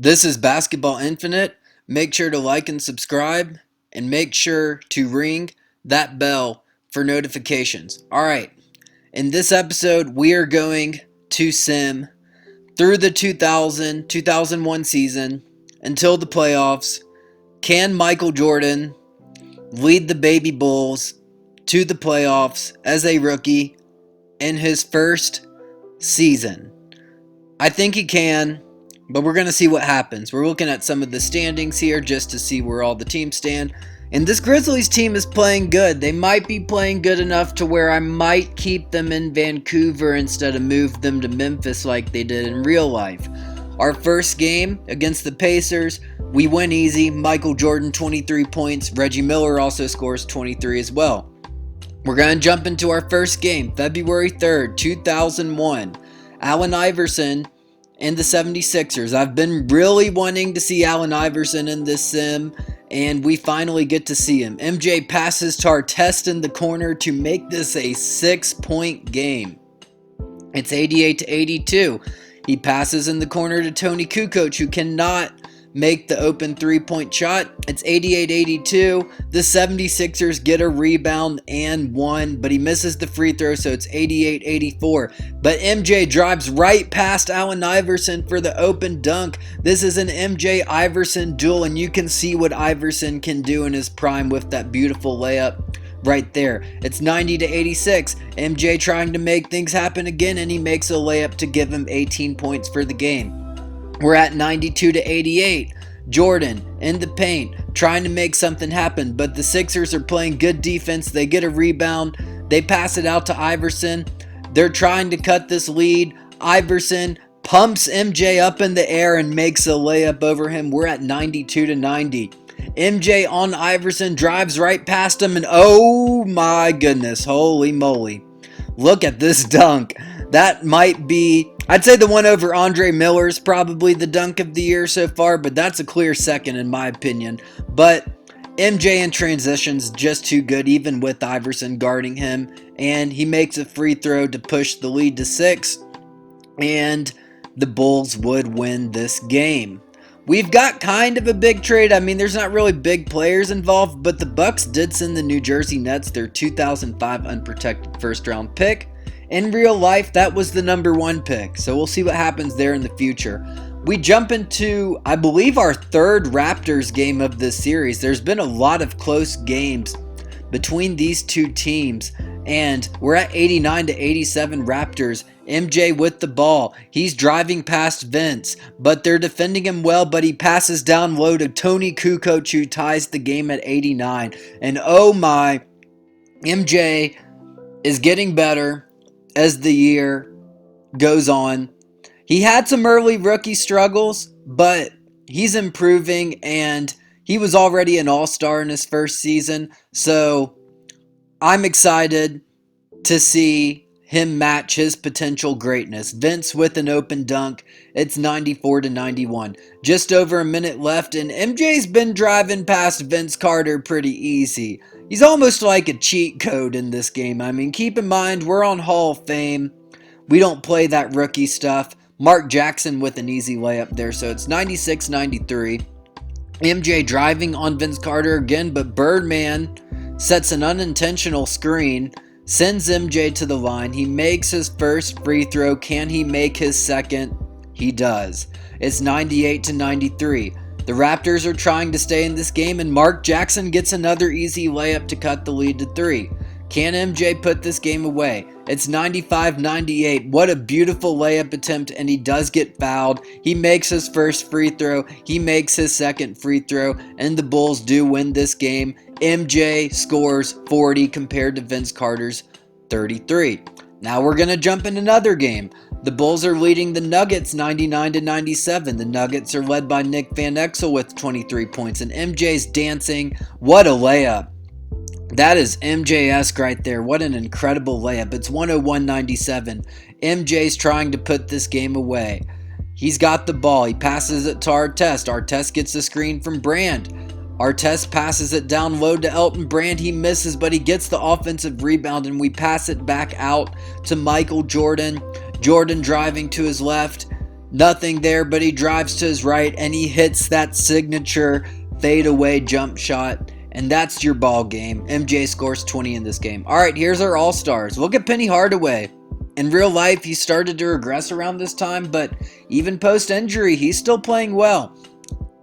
This is Basketball Infinite. Make sure to like and subscribe, and make sure to ring that bell for notifications. All right, in this episode, we are going to sim through the 2001 season until the playoffs. Can Michael Jordan lead the Baby Bulls to the playoffs as a rookie in his first season? I think he can. But we're going to see what happens. We're looking at some of the standings here just to see where all the teams stand. And this Grizzlies team is playing good. They might be playing good enough to where I might keep them in Vancouver instead of move them to Memphis like they did in real life. Our first game against the Pacers, we win easy. Michael Jordan, 23 points. Reggie Miller also scores 23 as well. We're going to jump into our first game, February 3rd, 2001. Allen Iverson and the 76ers. I've been really wanting to see Allen Iverson in this sim, and we finally get to see him. MJ passes to Artest in the corner to make this a 6-point game. It's 88-82. He passes in the corner to Tony Kukoc, who cannot make the open three-point shot. It's 88-82. The 76ers get a rebound and one, but he misses the free throw, so it's 88-84. But MJ drives right past Allen Iverson for the open dunk. This is an MJ-Iverson duel, and you can see what Iverson can do in his prime with that beautiful layup right there. It's 90-86. MJ trying to make things happen again, and he makes a layup to give him 18 points for the game. We're at 92-88. Jordan in the paint trying to make something happen, but the Sixers are playing good defense. They get a rebound. They pass it out to Iverson. They're trying to cut this lead. Iverson pumps MJ up in the air and makes a layup over him. We're at 92-90. MJ on Iverson drives right past him, and oh my goodness, holy moly. Look at this dunk. That might be, I'd say the one over Andre Miller is probably the dunk of the year so far, but that's a clear second in my opinion. But MJ in transition's just too good, even with Iverson guarding him, and he makes a free throw to push the lead to 6, and the Bulls would win this game. We've got kind of a big trade. I mean, there's not really big players involved, but the Bucks did send the New Jersey Nets their 2005 unprotected first-round pick. In real life, that was the number 1 pick, so we'll see what happens there in the future. We jump into, I believe, our third Raptors game of this series. There's been a lot of close games between these two teams, and we're at 89-87 Raptors. MJ with the ball. He's driving past Vince, but they're defending him well, but he passes down low to Tony Kukoc, who ties the game at 89. And oh my, MJ is getting better as the year goes on. He had some early rookie struggles, but he's improving, and he was already an all-star in his first season, so I'm excited to see him match his potential greatness. Vince with an open dunk. It's 94-91. Just over a minute left, and MJ's been driving past Vince Carter pretty easy. He's almost like a cheat code in this game. I mean, keep in mind, we're on Hall of Fame. We don't play that rookie stuff. Mark Jackson with an easy layup there, so it's 96-93. MJ driving on Vince Carter again, but Birdman sets an unintentional screen, sends MJ to the line. He makes his first free throw. Can he make his second? He does. It's 98-93. The Raptors are trying to stay in this game, and Mark Jackson gets another easy layup to cut the lead to 3. Can MJ put this game away? It's 95-98. What a beautiful layup attempt, and he does get fouled. He makes his first free throw. He makes his second free throw, and the Bulls do win this game. MJ scores 40 compared to Vince Carter's 33. Now we're going to jump in another game. The Bulls are leading the Nuggets 99-97. The Nuggets are led by Nick Van Exel with 23 points, and MJ's dancing. What a layup. That is MJ-esque right there. What an incredible layup. It's 101-97. MJ's trying to put this game away. He's got the ball. He passes it to Artest. Artest gets the screen from Brand. Artest passes it down low to Elton Brand. He misses, but he gets the offensive rebound, and we pass it back out to Michael Jordan. Jordan driving to his left. Nothing there, but he drives to his right and he hits that signature fadeaway jump shot. And that's your ball game. MJ scores 20 in this game. All right, here's our all-stars. Look at Penny Hardaway. In real life, he started to regress around this time, but even post-injury, he's still playing well.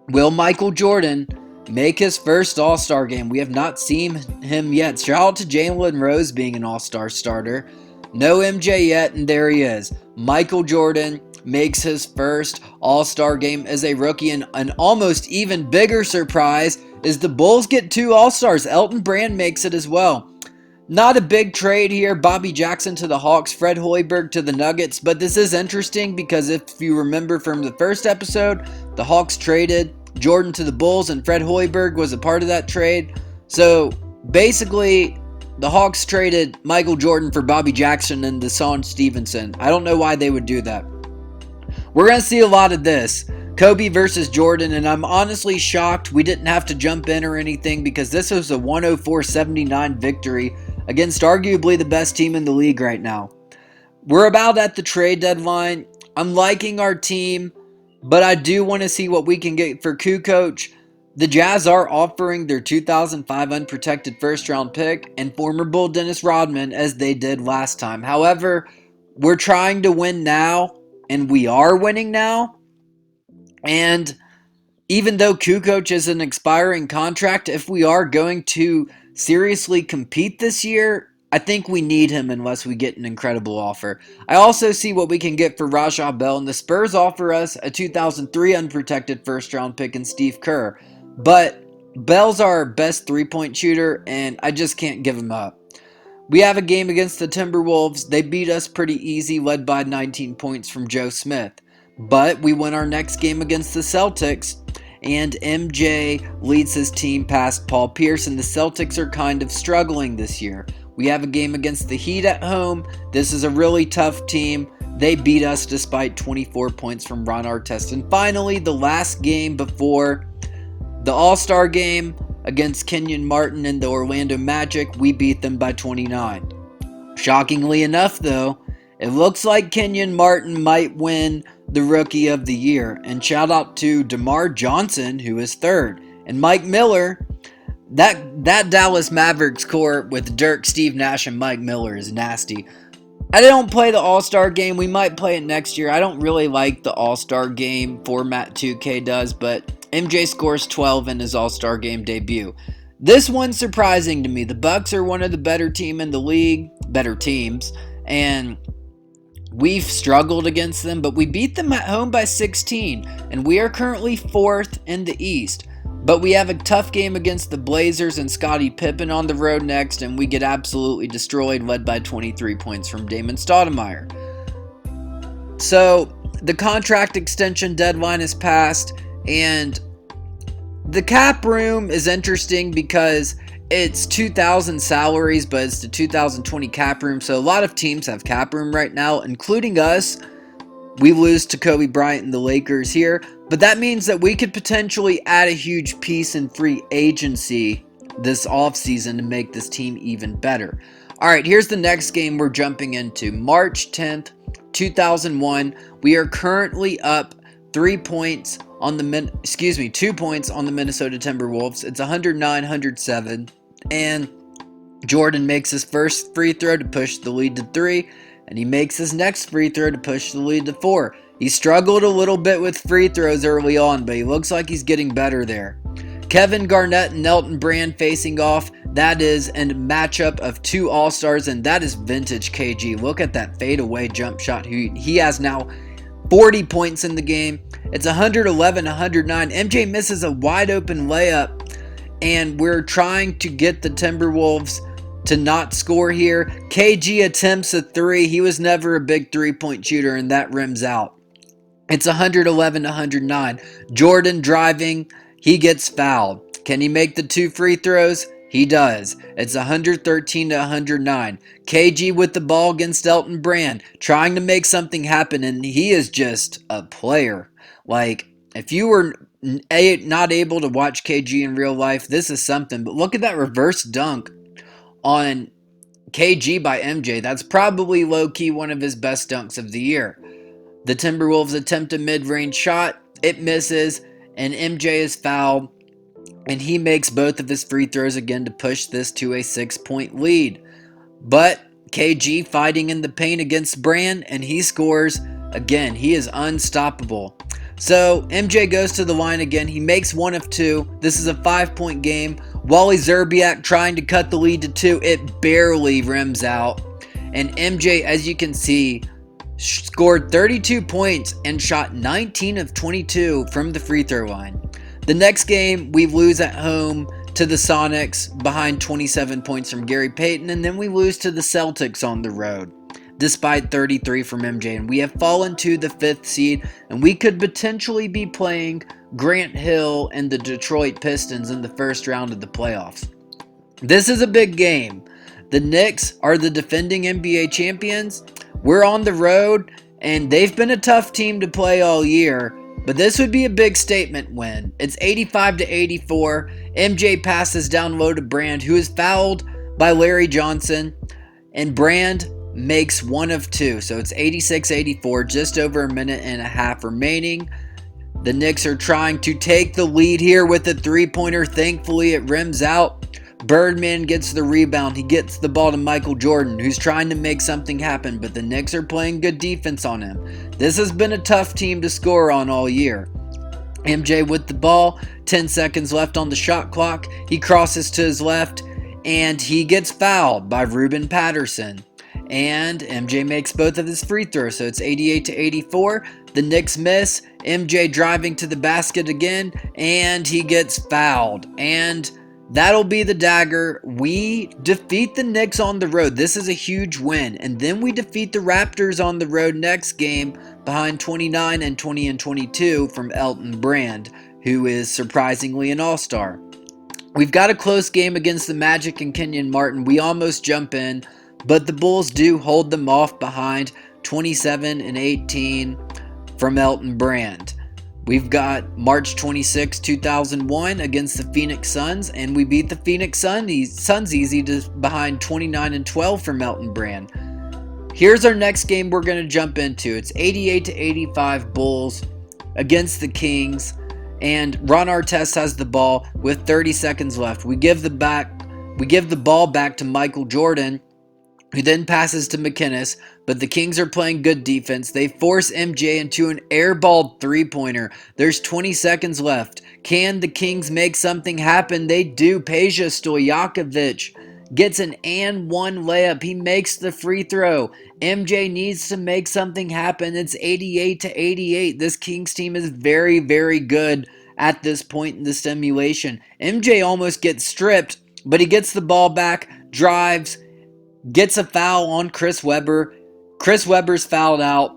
Will Michael Jordan make his first all-star game? We have not seen him yet. Shout out to Jalen Rose being an all-star starter. No MJ yet, and there he is. Michael Jordan makes his first all-star game as a rookie, and an almost even bigger surprise is the Bulls get 2 all-stars. Elton Brand makes it as well. Not a big trade here. Bobby Jackson to the Hawks, Fred Hoiberg to the Nuggets, but this is interesting because if you remember from the first episode, the Hawks traded Jordan to the Bulls and Fred Hoiberg was a part of that trade. So basically, the Hawks traded Michael Jordan for Bobby Jackson and Deshaun Stevenson. I don't know why they would do that. We're going to see a lot of this. Kobe versus Jordan, and I'm honestly shocked we didn't have to jump in or anything because this was a 104-79 victory against arguably the best team in the league right now. We're about at the trade deadline. I'm liking our team, but I do want to see what we can get for Kukoc. The Jazz are offering their 2005 unprotected first-round pick and former Bull Dennis Rodman as they did last time. However, we're trying to win now, and we are winning now. And even though Kukoc is an expiring contract, if we are going to seriously compete this year, I think we need him unless we get an incredible offer. I also see what we can get for Rajah Bell, and the Spurs offer us a 2003 unprotected first-round pick in Steve Kerr. But Bell's our best three-point shooter, and I just can't give him up. We have a game against the Timberwolves. They beat us pretty easy, led by 19 points from Joe Smith. But we win our next game against the Celtics, and MJ leads his team past Paul Pierce, and the Celtics are kind of struggling this year. We have a game against the Heat at home. This is a really tough team. They beat us despite 24 points from Ron Artest. And finally, the last game before the All-Star game against Kenyon Martin and the Orlando Magic, we beat them by 29. Shockingly enough, though, it looks like Kenyon Martin might win the Rookie of the Year. And shout out to DeMar Johnson, who is third. And Mike Miller, that Dallas Mavericks core with Dirk, Steve Nash, and Mike Miller is nasty. I don't play the All-Star game. We might play it next year. I don't really like the All-Star game format 2K does, but MJ scores 12 in his All-Star game debut. This one's surprising to me. The Bucks are one of the better teams in the league, better teams, and we've struggled against them, but we beat them at home by 16, and we are currently 4th in the East. But we have a tough game against the Blazers and Scottie Pippen on the road next, and we get absolutely destroyed, led by 23 points from Damon Stoudemire. So, the contract extension deadline is passed, and the cap room is interesting because it's 2,000 salaries, but it's the 2020 cap room, so a lot of teams have cap room right now, including us. We lose to Kobe Bryant and the Lakers here, but that means that we could potentially add a huge piece in free agency this offseason to make this team even better. Alright, here's the next game we're jumping into. March 10th, 2001. We are currently up 2 points on the Minnesota Timberwolves. It's 109-107, and Jordan makes his first free throw to push the lead to 3, and he makes his next free throw to push the lead to 4. He struggled a little bit with free throws early on, but he looks like he's getting better there. Kevin Garnett and Elton Brand facing off. That is a matchup of 2 All-Stars, and that is vintage KG. Look at that fadeaway jump shot. He has now 40 points in the game. It's 111-109. MJ misses a wide open layup, and we're trying to get the Timberwolves to not score here. KG attempts a 3. He was never a big 3-point shooter, and that rims out. It's 111-109. Jordan driving. He gets fouled. Can he make the 2 free throws? He does. It's 113-109. KG with the ball against Elton Brand, trying to make something happen, and he is just a player. Like, if you were not able to watch KG in real life, this is something. But look at that reverse dunk on KG by MJ. That's probably low-key one of his best dunks of the year. The Timberwolves attempt a mid-range shot. It misses, and MJ is fouled, and he makes both of his free throws again to push this to a 6-point lead. But KG fighting in the paint against Brand, and he scores again. He is unstoppable. So MJ goes to the line again. He makes 1 of 2. This is a 5-point game. Wally Zerbiak trying to cut the lead to 2. It barely rims out. And MJ, as you can see, scored 32 points and shot 19 of 22 from the free throw line. The next game, we lose at home to the Sonics behind 27 points from Gary Payton, and then we lose to the Celtics on the road despite 33 from MJ, and we have fallen to the 5th seed, and we could potentially be playing Grant Hill and the Detroit Pistons in the first round of the playoffs. This is a big game. The Knicks are the defending NBA champions. We're on the road, and they've been a tough team to play all year, but this would be a big statement win. It's 85-84. MJ passes down low to Brand, who is fouled by Larry Johnson, and Brand makes 1 of 2. So it's 86-84, just over a minute and a half remaining. The Knicks are trying to take the lead here with a 3-pointer. Thankfully, it rims out. Birdman gets the rebound. He gets the ball to Michael Jordan, who's trying to make something happen, but the Knicks are playing good defense on him. This has been a tough team to score on all year. MJ with the ball, 10 seconds left on the shot clock. He crosses to his left, and he gets fouled by Ruben Patterson. And MJ makes both of his free throws, so it's 88-84. The Knicks miss. MJ driving to the basket again, and he gets fouled. And that'll be the dagger. We defeat the Knicks on the road. This is a huge win. And then we defeat the Raptors on the road next game behind 29 and 20 and 22 from Elton Brand, who is surprisingly an all-star. We've got a close game against the Magic and Kenyon Martin. We almost jump in, but the Bulls do hold them off behind 27 and 18 from Elton Brand. We've got March 26, 2001 against the Phoenix Suns, and we beat the Phoenix Suns easy to behind 29 and 12 from Elton Brand. Here's our next game we're going to jump into. It's 88-85 Bulls against the Kings, and Ron Artest has the ball with 30 seconds left. We give the ball back to Michael Jordan, who then passes to McInnes, but the Kings are playing good defense. They force MJ into an airballed three-pointer. There's 20 seconds left. Can the Kings make something happen? They do. Peja Stojakovic gets an and one layup. He makes the free throw. MJ needs to make something happen. It's 88-88. This Kings team is very, very good at this point in the simulation. MJ almost gets stripped, but he gets the ball back, drives, gets a foul on Chris Webber. Chris Webber's fouled out,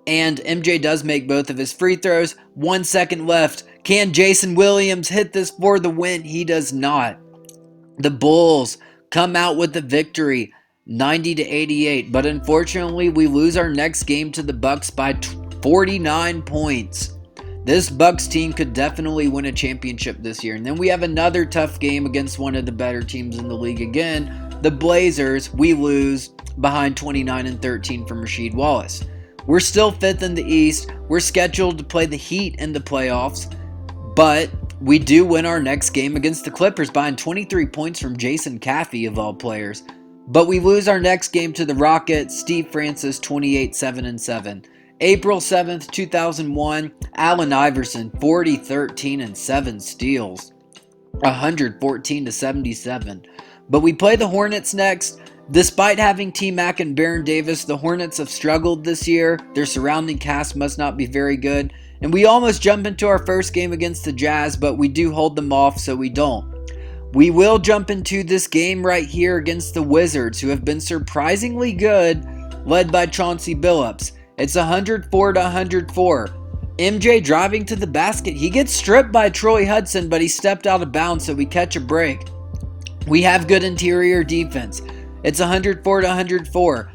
and MJ does make both of his free throws. 1 second left. Can Jason Williams hit this for the win? He does not. The Bulls come out with the victory, 90-88, but unfortunately we lose our next game to the Bucks by 49 points. This Bucks team could definitely win a championship this year. And then we have another tough game against one of the better teams in the league again. The Blazers, we lose behind 29 and 13 from Rasheed Wallace. We're still 5th in the East. We're scheduled to play the Heat in the playoffs, but we do win our next game against the Clippers behind 23 points from Jason Caffey, of all players. But we lose our next game to the Rockets, Steve Francis, 28-7-7. April 7th, 2001, Allen Iverson, 40, 13, and 7 steals, 114-77. But we play the Hornets next. Despite having T-Mac and Baron Davis, the Hornets have struggled this year. Their surrounding cast must not be very good. And we almost jump into our first game against the Jazz, but we do hold them off, so we don't. We will jump into this game right here against the Wizards, who have been surprisingly good, led by Chauncey Billups. It's 104-104. MJ driving to the basket. He gets stripped by Troy Hudson, but he stepped out of bounds, so we catch a break. We have good interior defense. It's 104-104.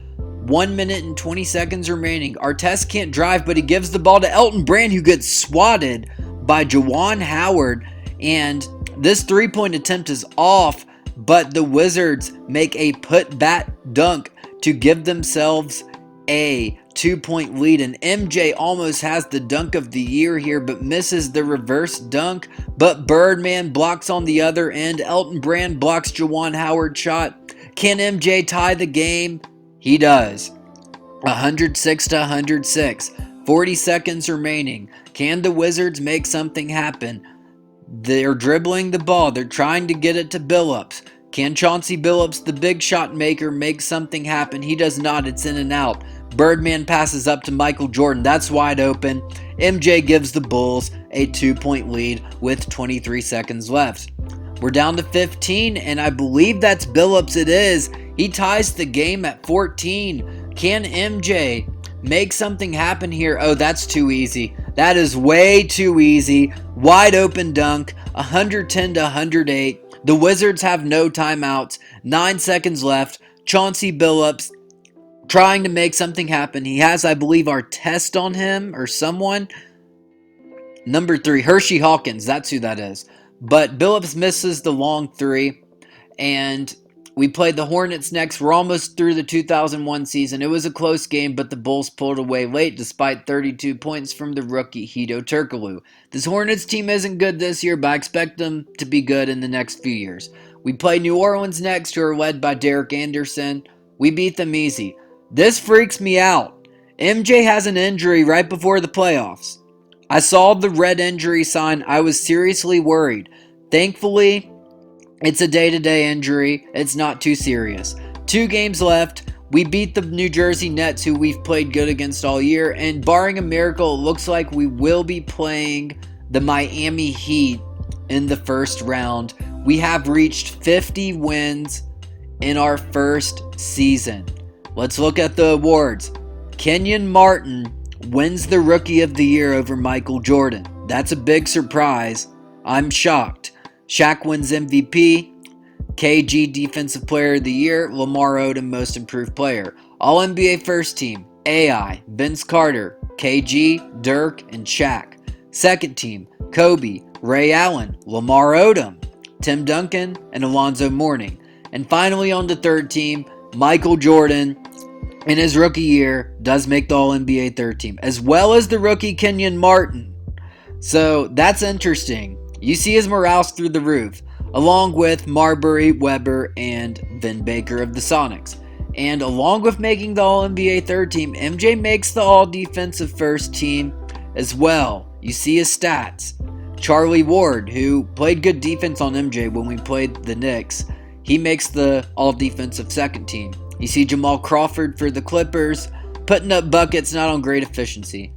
1 minute and 20 seconds remaining. Artest can't drive, but he gives the ball to Elton Brand, who gets swatted by Juwan Howard. And this three-point attempt is off, but the Wizards make a put-back dunk to give themselves a 2-point lead, and MJ almost has the dunk of the year here but misses the reverse dunk. But Birdman blocks on the other end. Elton Brand blocks Juwan Howard's shot. Can MJ tie the game? He does. 106 to 106. 40 seconds remaining. Can the Wizards make something happen? They're dribbling the ball. They're trying to get it to Billups. Can Chauncey Billups, the big shot maker, make something happen? He does not. It's in and out. Birdman passes up to Michael Jordan. That's wide open. MJ gives the Bulls a 2-point lead with 23 seconds left. We're down to 15, and I believe that's Billups. It is. He ties the game at 14. Can MJ make something happen here? Oh, that's too easy. That is way too easy. Wide open dunk, 110 to 108. The Wizards have no timeouts. 9 seconds left. Chauncey Billups trying to make something happen. He has, I believe, our test on him or someone. Number 3, Hershey Hawkins. That's who that is. But Billups misses the long three. And we played the Hornets next. We're almost through the 2001 season. It was a close game, but the Bulls pulled away late despite 32 points from the rookie Hedo Turkoglu. This Hornets team isn't good this year, but I expect them to be good in the next few years. We play New Orleans next, who are led by Derek Anderson. We beat them easy. This freaks me out. MJ has an injury right before the playoffs. I saw the red injury sign. I was seriously worried. Thankfully, it's a day-to-day injury. It's not too serious. 2 games left. We beat the New Jersey Nets, who we've played good against all year. And barring a miracle, it looks like we will be playing the Miami Heat in the first round. We have reached 50 wins in our first season. Let's look at the awards. Kenyon Martin wins the Rookie of the Year over Michael Jordan. That's a big surprise. I'm shocked. Shaq wins MVP. KG Defensive Player of the Year. Lamar Odom Most Improved Player. All-NBA First Team. AI, Vince Carter, KG, Dirk, and Shaq. Second Team. Kobe, Ray Allen, Lamar Odom, Tim Duncan, and Alonzo Mourning. And finally on the third team, Michael Jordan in his rookie year does make the All-NBA third team, as well as the rookie Kenyon Martin. So that's interesting. You see his morale's through the roof, along with Marbury, Weber, and Vin Baker of the Sonics. And along with making the All-NBA third team, MJ makes the All-Defensive first team as well. You see his stats. Charlie Ward, who played good defense on MJ when we played the Knicks, he makes the All-Defensive second team. You see Jamal Crawford for the Clippers, putting up buckets, not on great efficiency.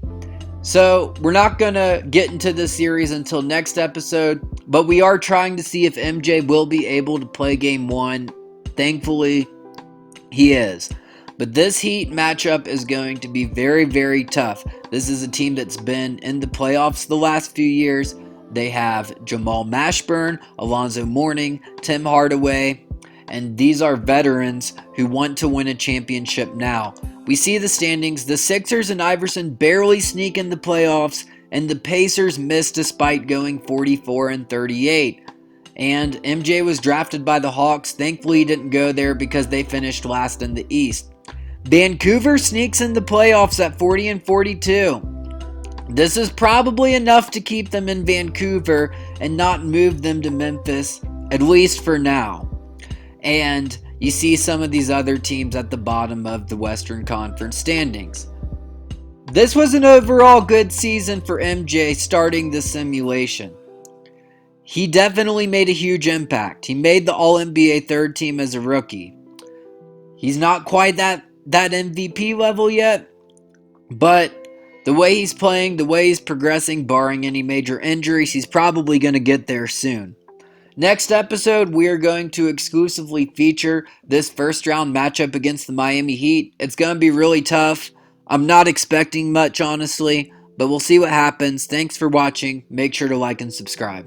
So we're not going to get into this series until next episode, but we are trying to see if MJ will be able to play Game 1. Thankfully, he is. But this Heat matchup is going to be very, very tough. This is a team that's been in the playoffs the last few years. They have Jamal Mashburn, Alonzo Mourning, Tim Hardaway, and these are veterans who want to win a championship now. We see the standings. The Sixers and Iverson barely sneak in the playoffs, and the Pacers miss despite going 44-38. And MJ was drafted by the Hawks. Thankfully, he didn't go there because they finished last in the East. Vancouver sneaks in the playoffs at 40-42. This is probably enough to keep them in Vancouver and not move them to Memphis, at least for now. And you see some of these other teams at the bottom of the Western Conference standings. This was an overall good season for MJ starting the simulation. He definitely made a huge impact. He made the All-NBA third team as a rookie. He's not quite that MVP level yet, but the way he's playing, the way he's progressing, barring any major injuries, he's probably going to get there soon. Next episode, we are going to exclusively feature this first round matchup against the Miami Heat. It's going to be really tough. I'm not expecting much, honestly, but we'll see what happens. Thanks for watching. Make sure to like and subscribe.